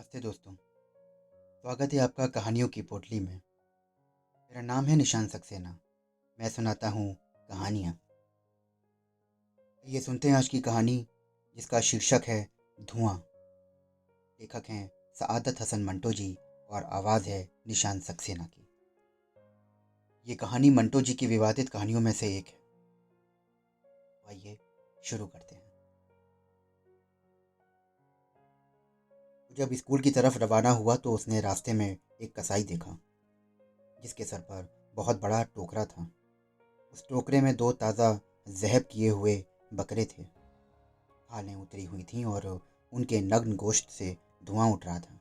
नमस्ते दोस्तों। स्वागत है आपका कहानियों की पोटली में। मेरा नाम है निशान सक्सेना। मैं सुनाता हूँ कहानियाँ। ये सुनते हैं आज की कहानी, जिसका शीर्षक है धुआं। लेखक हैं सआदत हसन मंटो जी और आवाज़ है निशान सक्सेना की। ये कहानी मंटो जी की विवादित कहानियों में से एक है। तो आइए शुरू करते हैं। वो जब स्कूल की तरफ रवाना हुआ तो उसने रास्ते में एक कसाई देखा, जिसके सर पर बहुत बड़ा टोकरा था। उस टोकरे में दो ताज़ा ज़हब किए हुए बकरे थे। खालें उतरी हुई थीं और उनके नग्न गोश्त से धुआं उठ रहा था।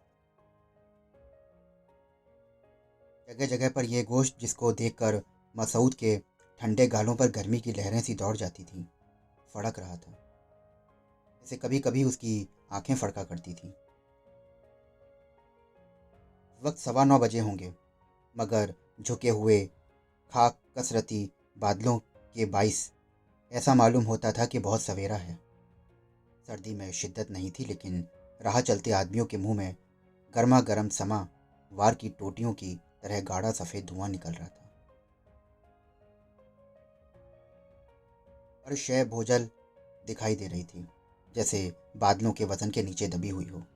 जगह जगह पर यह गोश्त, जिसको देखकर मसऊद के ठंडे गालों पर गर्मी की लहरें सी दौड़ जाती थीं, फड़क रहा था। जैसे कभी कभी उसकी आंखें फड़का करती थीं। इस वक्त 9:15 बजे होंगे, मगर झुके हुए खाक कसरती बादलों के बाइस ऐसा मालूम होता था कि बहुत सवेरा है। सर्दी में शिद्दत नहीं थी, लेकिन राह चलते आदमियों के मुंह में गर्मा गर्म समा वार की टोटियों की तरह गाढ़ा सफ़ेद धुआं निकल रहा था। हर शय भोजल दिखाई दे रही थी, जैसे बादलों के वजन के नीचे दबी हुई हो।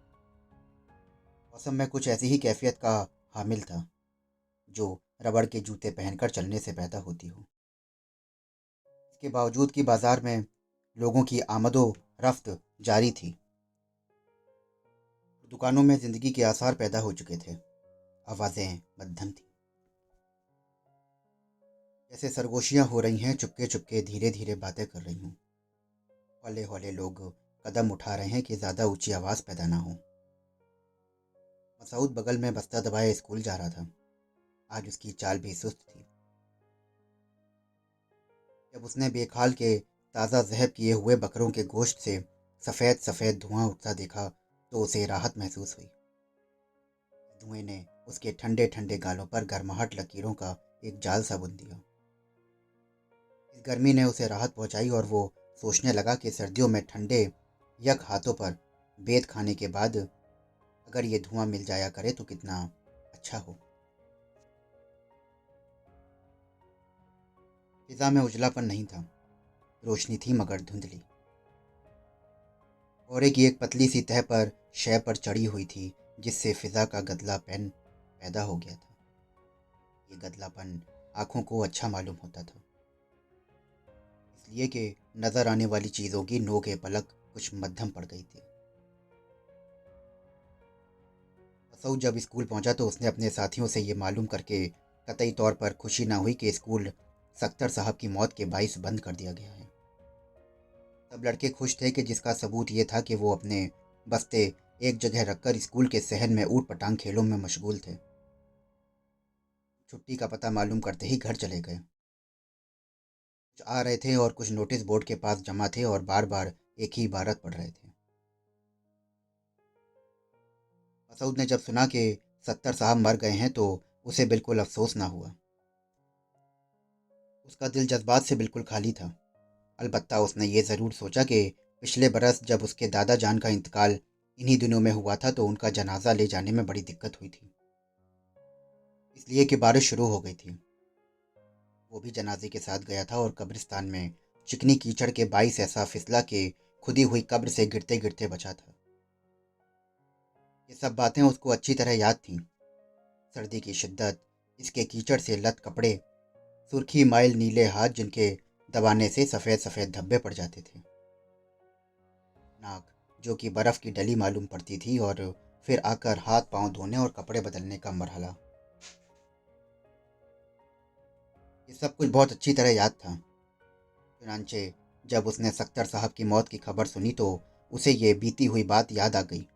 मौसम में कुछ ऐसी ही कैफियत का हामिल था, जो रबड़ के जूते पहनकर चलने से पैदा होती हो। इसके बावजूद कि बाजार में लोगों की आमदो रफ्त जारी थी, दुकानों में जिंदगी के आसार पैदा हो चुके थे। आवाज़ें मध्यम थी, जैसे सरगोशियां हो रही हैं, चुपके चुपके धीरे धीरे बातें कर रही हूँ। हौले हौले लोग कदम उठा रहे हैं कि ज़्यादा ऊंची आवाज़ पैदा ना हो। मसऊद बगल में बस्ता दबाए स्कूल जा रहा था। आज उसकी चाल भी सुस्त थी। जब उसने बेखाल के ताज़ा ज़हब किए हुए बकरों के गोश्त से सफ़ेद सफ़ेद धुआं उठता देखा, तो उसे राहत महसूस हुई। धुएं ने उसके ठंडे ठंडे गालों पर गर्माहट लकीरों का एक जाल सा बुन दिया। इस गर्मी ने उसे राहत पहुंचाई और वो सोचने लगा कि सर्दियों में ठंडे यक हाथों पर बेत खाने के बाद अगर ये धुआं मिल जाया करे तो कितना अच्छा हो। फिजा में उजलापन नहीं था, रोशनी थी मगर धुंधली। कोहरे की एक पतली सी तह पर शय पर चढ़ी हुई थी, जिससे फिजा का गदलापन पैदा हो गया था। ये गदलापन आंखों को अच्छा मालूम होता था, इसलिए कि नजर आने वाली चीजों की नोक ए पलक कुछ मध्यम पड़ गई थी। मसऊद जब स्कूल पहुंचा तो उसने अपने साथियों से ये मालूम करके कतई तौर पर खुशी ना हुई कि स्कूल सख्तर साहब की मौत के बाइस बंद कर दिया गया है। सब लड़के खुश थे, कि जिसका सबूत ये था कि वो अपने बस्ते एक जगह रखकर स्कूल के सहन में ऊट पटांग खेलों में मशगूल थे। छुट्टी का पता मालूम करते ही घर चले गए। कुछ आ रहे थे और कुछ नोटिस बोर्ड के पास जमा थे और बार बार एक ही इबारत पढ़ रहे थे। मसऊद ने जब सुना कि सत्तर साहब मर गए हैं तो उसे बिल्कुल अफसोस ना हुआ। उसका दिल जज्बात से बिल्कुल खाली था। अलबत्ता उसने ये ज़रूर सोचा कि पिछले बरस जब उसके दादा जान का इंतकाल इन्हीं दिनों में हुआ था तो उनका जनाजा ले जाने में बड़ी दिक्कत हुई थी, इसलिए कि बारिश शुरू हो गई थी। वो भी जनाजे के साथ गया था और कब्रिस्तान में चिकनी कीचड़ के बाइस ऐसा फिसला कि खुदी हुई कब्र से गिरते गिरते बचा था। ये सब बातें उसको अच्छी तरह याद थीं। सर्दी की शिद्दत, इसके कीचड़ से लत कपड़े, सुर्खी माइल नीले हाथ जिनके दबाने से सफ़ेद सफ़ेद धब्बे पड़ जाते थे, नाक जो कि बर्फ़ की डली मालूम पड़ती थी, और फिर आकर हाथ पांव धोने और कपड़े बदलने का मरहला। ये सब कुछ बहुत अच्छी तरह याद था। चुनांचे जब उसने सख्तर साहब की मौत की खबर सुनी तो उसे ये बीती हुई बात याद आ गई,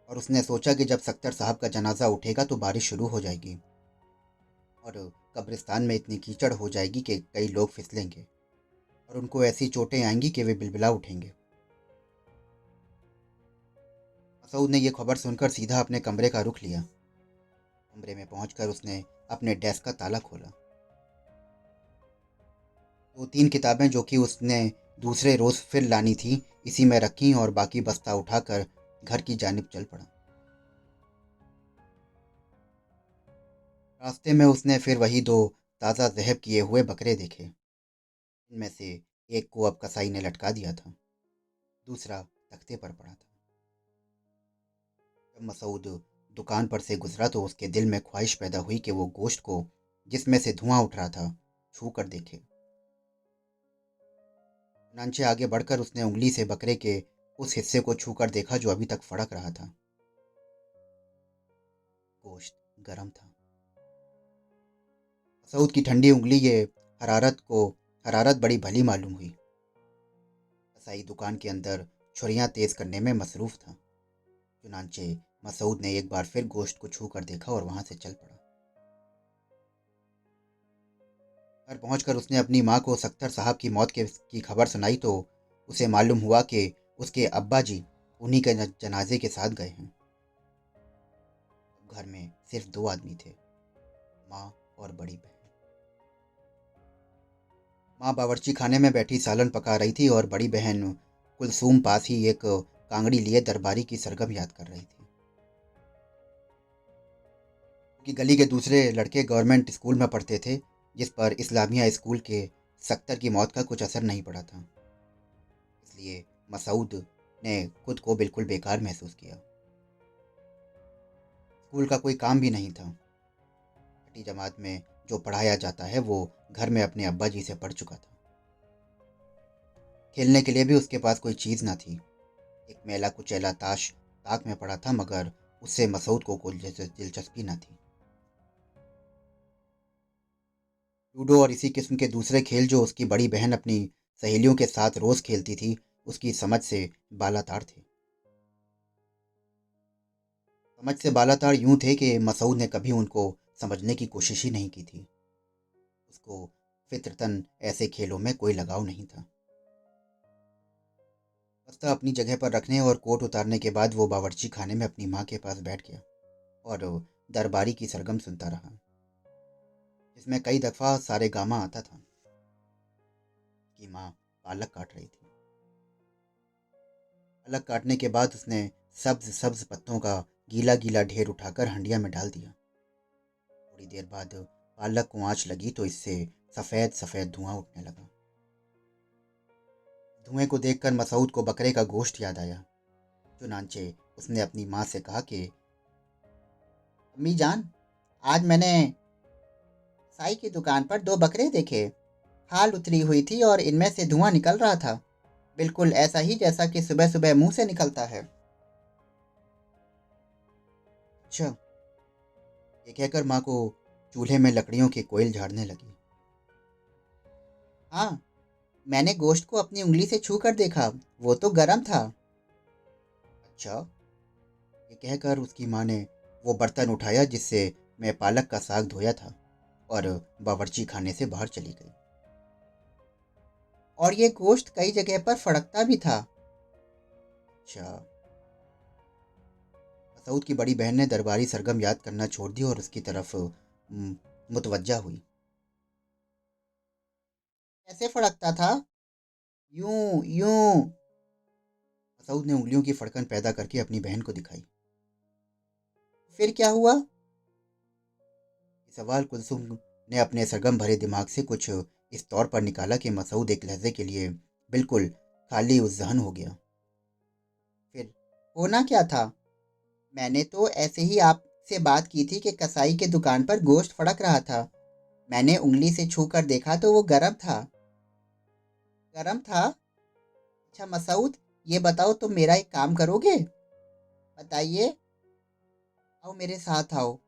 और उसने सोचा कि जब सख्तर साहब का जनाजा उठेगा तो बारिश शुरू हो जाएगी और कब्रिस्तान में इतनी कीचड़ हो जाएगी कि कई लोग फिसलेंगे और उनको ऐसी चोटें आएंगी कि वे बिलबिला उठेंगे। मसूद ने यह खबर सुनकर सीधा अपने कमरे का रुख लिया। कमरे में पहुंचकर उसने अपने डेस्क का ताला खोला। दो तीन किताबें जो कि उसने दूसरे रोज़ फिर लानी थी, इसी में रखी और बाकी बस्ता उठाकर घर की जानिब चल पड़ा। रास्ते में उसने फिर वही दो ताज़ा ज़हब किए हुए बकरे देखे। इनमें से एक को अब कसाई ने लटका दिया था, दूसरा तख्ते पर पड़ा था। जब मसूद दुकान पर से गुजरा तो उसके दिल में ख्वाहिश पैदा हुई कि वो गोश्त को, जिसमें से धुआं उठ रहा था, छू कर देखे। चुनांचे आगे बढ़कर उसने उंगली से बकरे के उस हिस्से को छूकर देखा जो अभी तक फड़क रहा था। गोश्त गर्म था। मसूद की ठंडी उंगली ये हरारत बड़ी भली मालूम हुई। कसाई दुकान के अंदर छुरियां तेज करने में मसरूफ था। चुनांचे मसूद ने एक बार फिर गोश्त को छू कर देखा और वहां से चल पड़ा। घर पहुंचकर उसने अपनी माँ को सख्तर साहब की मौत की खबर सुनाई तो उसे मालूम हुआ कि उसके अब्बा जी उन्हीं के जनाजे के साथ गए हैं। अब घर में सिर्फ दो आदमी थे, माँ और बड़ी बहन। माँ बावर्ची खाने में बैठी सालन पका रही थी और बड़ी बहन कुलसूम पास ही एक कांगड़ी लिए दरबारी की सरगम याद कर रही थी। कि गली के दूसरे लड़के गवर्नमेंट स्कूल में पढ़ते थे, जिस पर इस्लामिया स्कूल के सख्तर की मौत का कुछ असर नहीं पड़ा था। इसलिए मसूद ने खुद को बिल्कुल बेकार महसूस किया। स्कूल का कोई काम भी नहीं था। छठी जमात में जो पढ़ाया जाता है वो घर में अपने अब्बा जी से पढ़ चुका था। खेलने के लिए भी उसके पास कोई चीज़ ना थी। एक मैला कुचैला ताश ताक में पड़ा था, मगर उससे मसूद को कोई दिलचस्पी ना थी। लूडो और इसी किस्म के दूसरे खेल जो उसकी बड़ी बहन अपनी सहेलियों के साथ रोज खेलती थी, उसकी समझ से बालातार थे। समझ से बालातार यूं थे कि मसूद ने कभी उनको समझने की कोशिश ही नहीं की थी। उसको फितरतन ऐसे खेलों में कोई लगाव नहीं था। बस्ता अपनी जगह पर रखने और कोट उतारने के बाद वो बावर्ची खाने में अपनी माँ के पास बैठ गया और दरबारी की सरगम सुनता रहा, जिसमें कई दफ़ा सारे गामा आता था। कि माँ पालक काट रही थी। पालक काटने के बाद उसने सब्ज सब्ज पत्तों का गीला गीला ढेर उठाकर हंडिया में डाल दिया। थोड़ी देर बाद पालक को आंच लगी तो इससे सफ़ेद सफ़ेद धुआं उठने लगा। धुएं को देखकर मसूद को बकरे का गोश्त याद आया। चुनांचे उसने अपनी माँ से कहा कि अम्मी जान, आज मैंने साई की दुकान पर दो बकरे देखे। खाल उतरी हुई थी और इनमें से धुआं निकल रहा था, बिल्कुल ऐसा ही जैसा कि सुबह सुबह मुंह से निकलता है। अच्छा, ये कहकर माँ को चूल्हे में लकड़ियों की कोयल झाड़ने लगी। हाँ, मैंने गोश्त को अपनी उंगली से छू कर देखा, वो तो गर्म था। अच्छा, ये कहकर उसकी माँ ने वो बर्तन उठाया जिससे मैं पालक का साग धोया था और बावर्ची खाने से बाहर चली गई। और ये गोश्त कई जगह पर फड़कता भी था। अच्छा। मसूद की बड़ी बहन ने दरबारी सरगम याद करना छोड़ दी और उसकी तरफ मुतवज्जा हुई। कैसे फड़कता था? यूं यूं। मसूद ने उंगलियों की फड़कन पैदा करके अपनी बहन को दिखाई। फिर क्या हुआ? ये सवाल कुलसुम ने अपने सरगम भरे दिमाग से कुछ इस तौर पर निकाला कि मसूद एक लहजे के लिए बिल्कुल खाली उस जहन हो गया। फिर होना क्या था? मैंने तो ऐसे ही आपसे बात की थी कि कसाई के दुकान पर गोश्त फड़क रहा था। मैंने उंगली से छू कर देखा तो वो गर्म था। गर्म था? अच्छा मसूद, ये बताओ तुम मेरा एक काम करोगे? बताइए। आओ मेरे साथ आओ।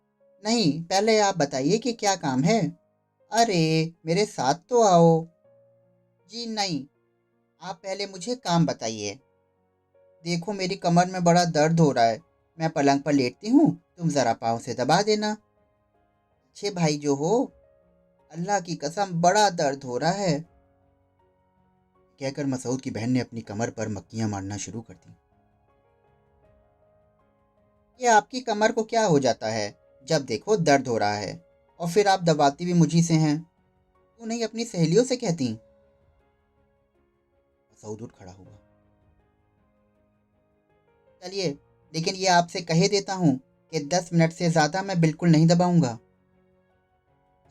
नहीं, पहले आप बताइए कि क्या काम है। अरे, मेरे साथ तो आओ। जी नहीं, आप पहले मुझे काम बताइए। देखो मेरी कमर में बड़ा दर्द हो रहा है। मैं पलंग पर लेटती हूँ, तुम ज़रा पाँव से दबा देना। अच्छे भाई जो हो, अल्लाह की कसम बड़ा दर्द हो रहा है। कहकर मसूद की बहन ने अपनी कमर पर मक्खियां मारना शुरू कर दी। ये आपकी कमर को क्या हो जाता है? जब देखो दर्द हो रहा है, और फिर आप दबाती भी मुझी से हैं। क्यों नहीं अपनी सहेलियों से कहती? मसूद उठ खड़ा हुआ। चलिए, लेकिन ये आपसे कहे देता हूँ कि 10 मिनट से ज़्यादा मैं बिल्कुल नहीं दबाऊंगा।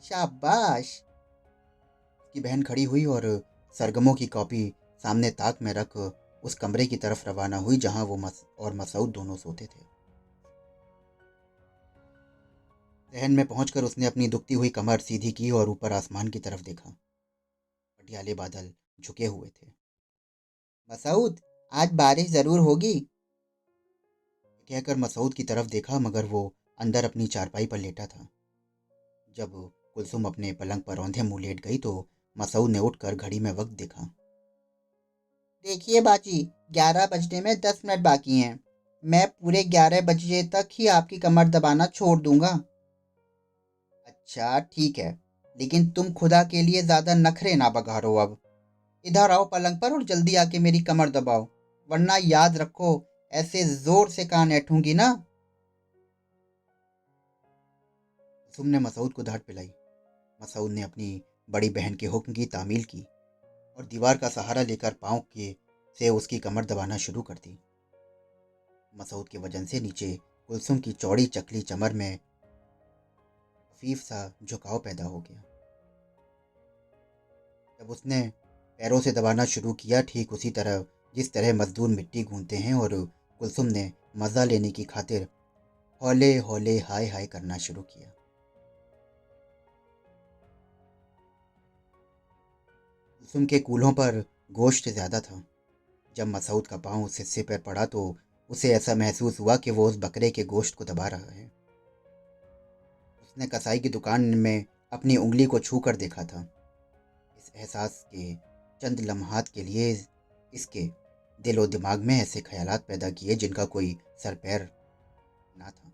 शाबाश। उसकी बहन खड़ी हुई और सरगमों की कॉपी सामने ताक में रख उस कमरे की तरफ रवाना हुई जहां वो और मसऊद दोनों सोते थे। सहन में पहुंचकर उसने अपनी दुखती हुई कमर सीधी की और ऊपर आसमान की तरफ देखा। पटियाले बादल झुके हुए थे। मसऊद, आज बारिश जरूर होगी, कहकर मसऊद की तरफ देखा, मगर वो अंदर अपनी चारपाई पर लेटा था। जब कुलसुम अपने पलंग पर औंधे मुंह लेट गई तो मसऊद ने उठकर घड़ी में वक्त देखा। देखिए बाजी, 11 बजने में 10 मिनट बाकी हैं। मैं पूरे 11 बजे तक ही आपकी कमर दबाना छोड़ दूंगा। अच्छा ठीक है, लेकिन तुम खुदा के लिए ज्यादा नखरे ना बघारो अब। इधर आओ पलंग पर और जल्दी आके मेरी कमर दबाओ, वरना याद रखो, ऐसे जोर से कान ऐठूंगी ना। कुसुम ने मसऊद को डांट पिलाई। मसऊद ने अपनी बड़ी बहन के हुक्म की तामील की और दीवार का सहारा लेकर पाँव के से उसकी कमर दबाना शुरू कर दी। मसऊद के वजन से नीचे कुलसुम की चौड़ी चकली चमर में खफीफ सा झुकाव पैदा हो गया। जब उसने पैरों से दबाना शुरू किया, ठीक उसी तरह जिस तरह मजदूर मिट्टी गूंथते हैं, और कुलसुम ने मजा लेने की खातिर हौले हौले हाय हाय करना शुरू किया। कुलसुम के कूल्हों पर गोश्त ज्यादा था। जब मसऊद का पांव उस हिस्से पर पड़ा तो उसे ऐसा महसूस हुआ कि वो उस बकरे के गोश्त को दबा रहा है। उसने कसाई की दुकान में अपनी उंगली को छू कर देखा था। इस एहसास के चंद लम्हात के लिए इसके दिलो दिमाग में ऐसे ख्यालात पैदा किए जिनका कोई सर पैर ना था।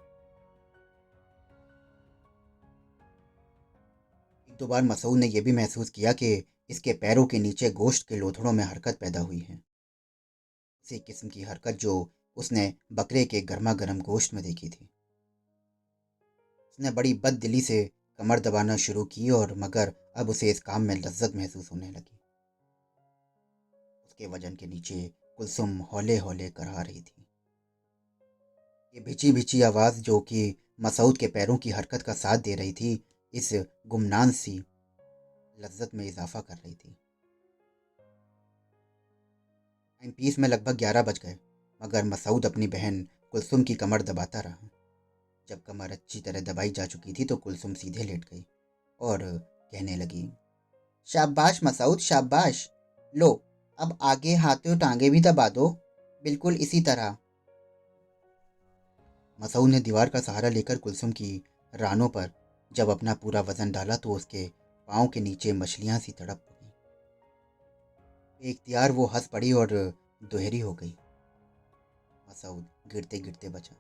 एक दो बार मसऊद ने यह भी महसूस किया कि इसके पैरों के नीचे गोश्त के लोथड़ों में हरकत पैदा हुई है। उसी किस्म की हरकत जो उसने बकरे के गर्मा गर्म गोश्त में देखी थी। उसने बड़ी बददिली से कमर दबाना शुरू की, और मगर अब उसे इस काम में लज्जत महसूस होने लगी। उसके वजन के नीचे कुलसुम हौले हौले करहा रही थी। ये भिची भिची आवाज जो कि मसऊद के पैरों की हरकत का साथ दे रही थी, इस गुमनान सी लज्जत में इजाफा कर रही थी। टाइम पीस में लगभग 11 बज गए, मगर मसऊद अपनी बहन कुलसुम की कमर दबाता रहा। जब कमर अच्छी तरह दबाई जा चुकी थी तो कुलसुम सीधे लेट गई और कहने लगी, शाबाश मसऊद शाबाश। लो, अब आगे हाथों टांगे भी दबा दो, बिल्कुल इसी तरह। मसऊद ने दीवार का सहारा लेकर कुलसुम की रानों पर जब अपना पूरा वजन डाला तो उसके पाँव के नीचे मछलियां सी तड़प गई। बेख्तियार वो हंस पड़ी और दोहरी हो गई। मसऊद गिरते गिरते बचा,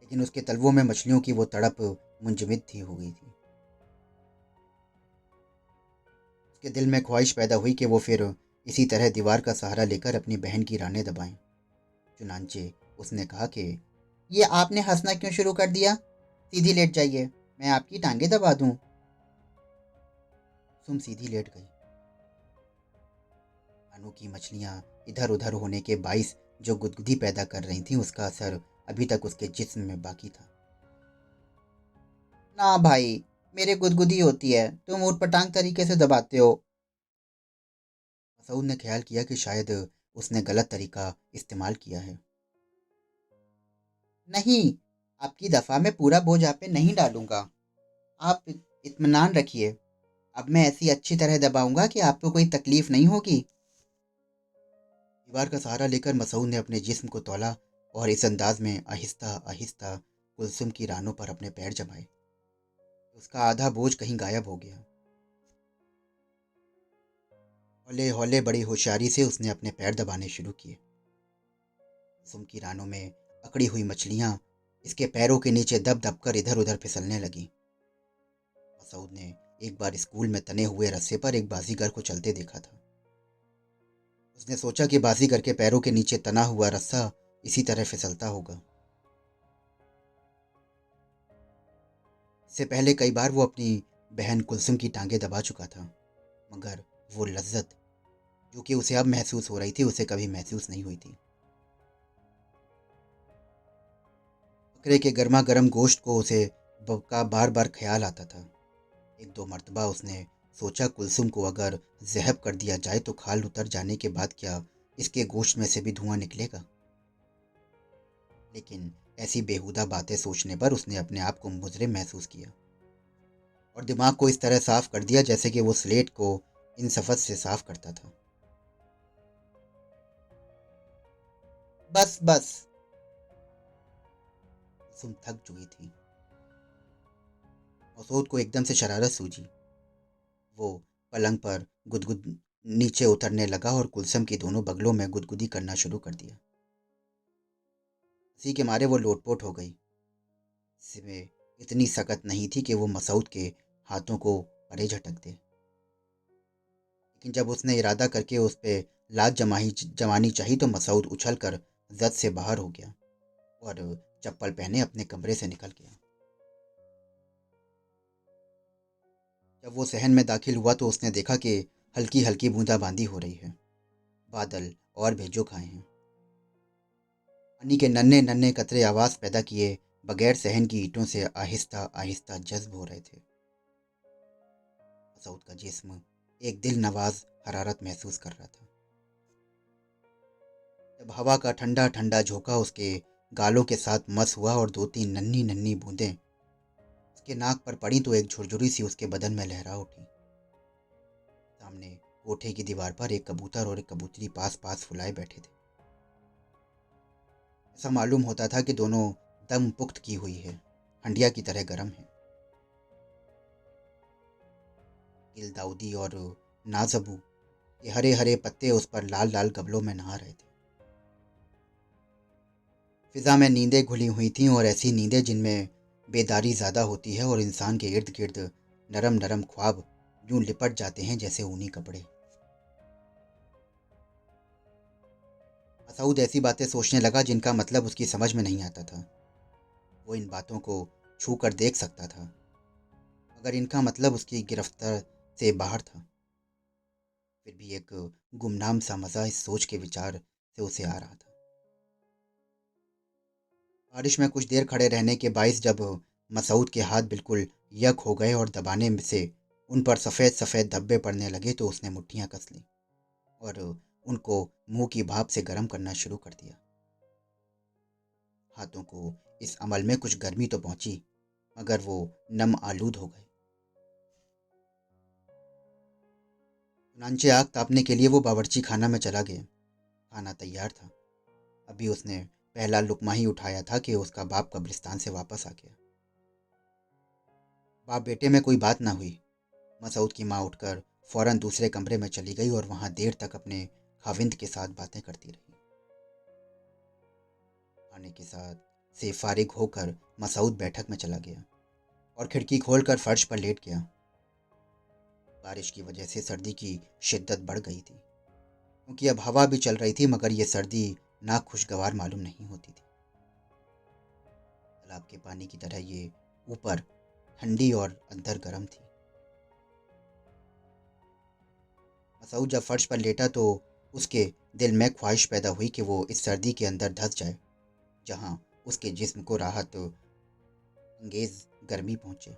लेकिन उसके तलवों में मछलियों की वो तड़प मुंजमद थी हो गई थी। उसके दिल में ख्वाहिश पैदा हुई कि वो फिर इसी तरह दीवार का सहारा लेकर अपनी बहन की रानें दबाएं। चुनांचे उसने कहा कि ये आपने हंसना क्यों शुरू कर दिया? सीधी लेट जाइए, मैं आपकी टांगे दबा दूं। सुम सीधी लेट गई। कानों की मछलियां इधर उधर होने के बाइस जो गुदगुदी पैदा कर रही थीं, उसका असर अभी तक उसके जिस्म में बाकी था। ना भाई, मेरे गुदगुदी होती है, तुम ऊटपटांग तरीके से दबाते हो। मसूद ने ख्याल किया कि शायद उसने गलत तरीका इस्तेमाल किया है। नहीं, आपकी दफ़ा में पूरा बोझ आप पे नहीं डालूंगा। आप इत्मीनान रखिए, अब मैं ऐसी अच्छी तरह दबाऊंगा कि आपको कोई तकलीफ नहीं होगी। दीवार का सहारा लेकर मसूद ने अपने जिस्म को तौला और इस अंदाज में आहिस्ता आहिस्ता कुलसुम की रानों पर अपने पैर जमाए। उसका आधा बोझ कहीं गायब हो गया। हौले हौले बड़ी होशियारी से उसने अपने पैर दबाने शुरू किए। कुलसुम की रानों में अकड़ी हुई मछलियां इसके पैरों के नीचे दब दब कर इधर उधर फिसलने लगी। मसूद ने एक बार स्कूल में तने हुए रस्से पर एक बाजीगर को चलते देखा था। उसने सोचा कि बाजीगर के पैरों के नीचे तना हुआ रस्सा इसी तरह फिसलता होगा। इससे पहले कई बार वो अपनी बहन कुलसुम की टांगे दबा चुका था, मगर वो लज्जत जो कि उसे अब महसूस हो रही थी उसे कभी महसूस नहीं हुई थी। बकरे के गर्मा गर्म गोश्त को उसे का बार बार ख्याल आता था। एक दो मर्तबा उसने सोचा कुलसुम को अगर ज़हब कर दिया जाए तो खाल उतर जाने के बाद क्या इसके गोश्त में से भी धुआं निकलेगा। लेकिन ऐसी बेहुदा बातें सोचने पर उसने अपने आप को मुजरिम महसूस किया और दिमाग को इस तरह साफ कर दिया जैसे कि वो स्लेट को इन सफत से साफ करता था। बस बस, कुलसुम थक चुकी थी। मसूद को एकदम से शरारत सूझी। वो पलंग पर गुदगुद नीचे उतरने लगा और कुलसुम की दोनों बगलों में गुदगुदी करना शुरू कर दिया। इसी के मारे वो लोटपोट हो गई। इसमें इतनी सकत नहीं थी कि वो मसूद के हाथों को परे झटक दे। लेकिन जब उसने इरादा करके उस पे लात जमानी चाही तो मसूद उछल कर जद से बाहर हो गया और चप्पल पहने अपने कमरे से निकल गया। जब वो सहन में दाखिल हुआ तो उसने देखा कि हल्की हल्की बूंदाबांदी हो रही है। बादल और भेजो खाए हैं। पानी के नन्हे नन्हे कतरे आवाज पैदा किए बगैर सहन की ईंटों से आहिस्ता आहिस्ता जज्ब हो रहे थे। मसूद का जिस्म एक दिल नवाज हरारत महसूस कर रहा था। जब हवा का ठंडा ठंडा झोंका उसके गालों के साथ मस हुआ और दो तीन नन्ही नन्ही बूंदें उसके नाक पर पड़ी तो एक झुरझुरी सी उसके बदन में लहरा उठी। सामने कोठे की दीवार पर एक कबूतर और एक कबूतरी पास पास फुलाए बैठे थे। ऐसा मालूम होता था कि दोनों दम पुख्त की हुई है, हंडिया की तरह गर्म है। गिलदाउदी और नाजबू के हरे हरे पत्ते उस पर लाल लाल गबलों में नहा रहे थे। फिजा में नींदें घुली हुई थीं और ऐसी नींदें जिनमें बेदारी ज़्यादा होती है और इंसान के इर्द गिर्द नरम नरम ख्वाब यूं लिपट जाते हैं जैसे ऊनी कपड़े। मसूद ऐसी बातें सोचने लगा जिनका मतलब उसकी समझ में नहीं आता था। वो इन बातों को छू कर देख सकता था मगर इनका मतलब उसकी गिरफ्तार से बाहर था। फिर भी एक गुमनाम सा मज़ा इस सोच के विचार से उसे आ रहा था। बारिश में कुछ देर खड़े रहने के बाइस जब मसूद के हाथ बिल्कुल यक हो गए और दबाने से उन पर सफ़ेद सफ़ेद धब्बे पड़ने लगे तो उसने मुट्ठियां कस लीं और उनको मुंह की भाप से गर्म करना शुरू कर दिया। हाथों को इस अमल में कुछ गर्मी तो पहुंची मगर वो नम आलूद हो गए। चुनांचे आग तापने के लिए वो बावर्ची खाना में चला गया। खाना तैयार था। अभी उसने पहला लुकमा ही उठाया था कि उसका बाप कब्रिस्तान से वापस आ गया। बाप बेटे में कोई बात ना हुई। मसूद की माँ उठकर फौरन दूसरे कमरे में चली गई और वहां देर तक अपने खाविंद के साथ बातें करती रही। खाने के साथ से फारिग होकर मसूद बैठक में चला गया और खिड़की खोलकर फर्श पर लेट गया। बारिश की वजह से सर्दी की शिद्दत बढ़ गई थी क्योंकि अब हवा भी चल रही थी मगर ये सर्दी ना खुशगवार मालूम नहीं होती थी। तालाब के पानी की तरह ये ऊपर ठंडी और अंदर गर्म थी। मसूद जब फर्श पर लेटा तो उसके दिल में ख्वाहिश पैदा हुई कि वो इस सर्दी के अंदर धंस जाए जहां उसके जिस्म को राहत अंगेज गर्मी पहुंचे।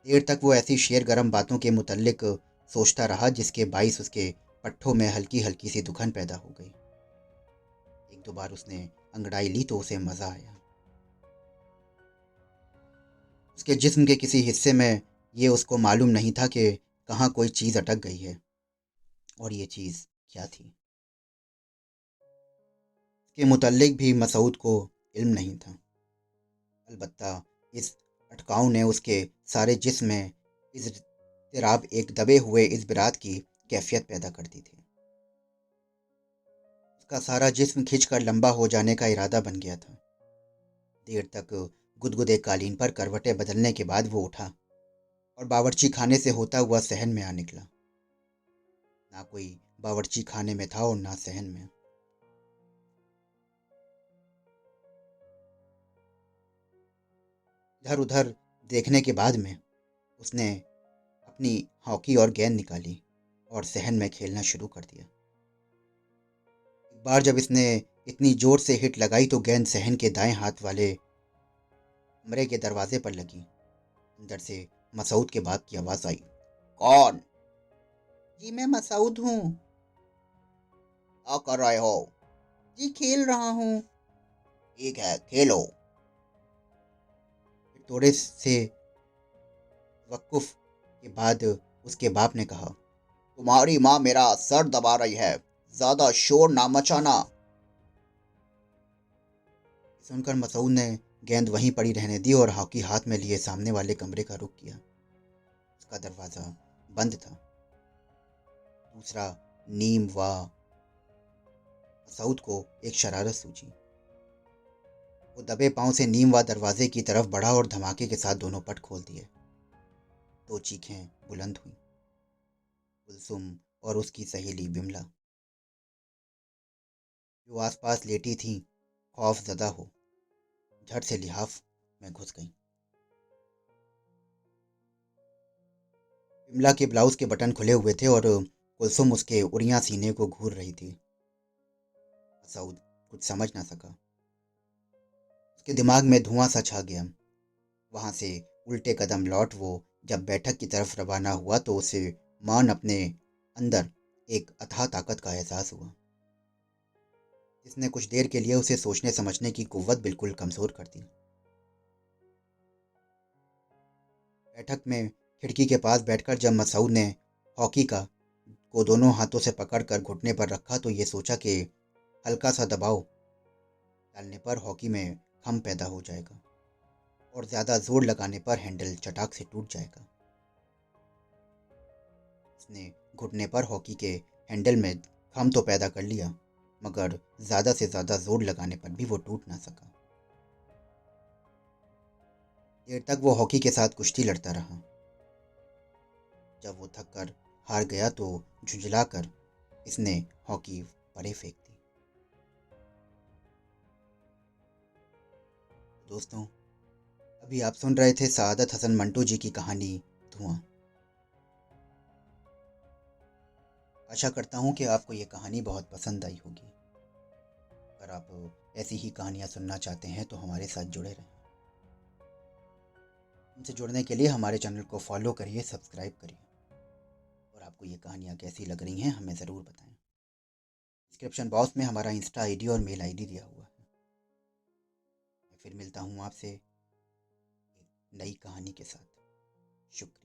देर तक वो ऐसी शेर गरम बातों के मुतल्लिक सोचता रहा जिसके बाइस उसके पट्ठों में हल्की हल्की सी दुखन पैदा हो गई। एक दो बार उसने अंगड़ाई ली तो उसे मज़ा आया। उसके जिस्म के किसी हिस्से में ये उसको मालूम नहीं था कि कहाँ कोई चीज़ अटक गई है और ये चीज़ क्या थी। इसके मुतल्लिक भी मसूद को इल्म नहीं था। अलबत्ता इस अटकाव ने उसके सारे जिस्म में इज़्तिराब एक दबे हुए इज़बिरात की कैफियत पैदा कर दी थी। उसका सारा जिस्म खिंचकर लंबा हो जाने का इरादा बन गया था। देर तक गुदगुदे कालीन पर करवटें बदलने के बाद वो उठा और बावर्ची खाने से होता हुआ सहन में आ निकला। ना कोई बावर्ची खाने में था और ना सहन में। इधर उधर देखने के बाद में उसने अपनी हॉकी और गेंद निकाली और सहन में खेलना शुरू कर दिया। एक बार जब इसने इतनी जोर से हिट लगाई तो गेंद सहन के दाएं हाथ वाले कमरे के दरवाजे पर लगी। अंदर से मसूद के बाप की आवाज़ आई। कौन? जी मैं मसूद हूँ। क्या कर रहे हो? जी खेल रहा हूँ। ठीक है, खेलो। फिर थोड़े से वक़्फ़ के बाद उसके बाप ने कहा, तुम्हारी माँ मेरा सर दबा रही है, ज़्यादा शोर ना मचाना। सुनकर मसूद ने गेंद वहीं पड़ी रहने दी और हॉकी हाथ में लिए सामने वाले कमरे का रुख किया। उसका दरवाज़ा बंद था। दूसरा नीम व मसूद को एक शरारत सूझी। वो दबे पांव से नीम व दरवाजे की तरफ बढ़ा और धमाके के साथ दोनों पट खोल दिए। दो चीखें बुलंद हुईं। कुलसुम और उसकी सहेली बिमला, जो आसपास लेटी थीं, खौफजदा हो झट से लिहाफ में घुस गईं। बिमला के ब्लाउज के बटन खुले हुए थे और कुलसुम उसके उड़ियां सीने को घूर रही थी। मसूद कुछ समझ ना सका। उसके दिमाग में धुआं सा छा गया। वहां से उल्टे कदम लौट वो जब बैठक की तरफ रवाना हुआ तो उसे मान अपने अंदर एक अथाह ताकत का एहसास हुआ, जिसने कुछ देर के लिए उसे सोचने समझने की कुव्वत बिल्कुल कमजोर कर दी। बैठक में खिड़की के पास बैठकर जब मसूद ने हॉकी का को दोनों हाथों से पकड़कर घुटने पर रखा तो ये सोचा कि हल्का सा दबाव डालने पर हॉकी में खम पैदा हो जाएगा और ज़्यादा जोर लगाने पर हैंडल चटाक से टूट जाएगा। उसने घुटने पर हॉकी के हैंडल में खम तो पैदा कर लिया, मगर ज़्यादा से ज़्यादा जोर लगाने पर भी वो टूट ना सका। देर तक वो हॉकी के साथ कुश्ती लड़ता रहा। जब वो थक कर हार गया तो झुंझलाकर इसने हॉकी परे फेंक दी। दोस्तों, अभी आप सुन रहे थे सआदत हसन मंटू जी की कहानी धुआं। आशा करता हूँ कि आपको ये कहानी बहुत पसंद आई होगी। अगर आप ऐसी ही कहानियाँ सुनना चाहते हैं तो हमारे साथ जुड़े रहें। हमसे जुड़ने के लिए हमारे चैनल को फॉलो करिए, सब्सक्राइब करिए और आपको ये कहानियाँ कैसी लग रही हैं हमें ज़रूर बताएं। डिस्क्रिप्शन बॉक्स में हमारा इंस्टा आईडी और मेल आईडी दिया हुआ है। मैं फिर मिलता हूँ आपसे एक नई कहानी के साथ। शुक्रिया।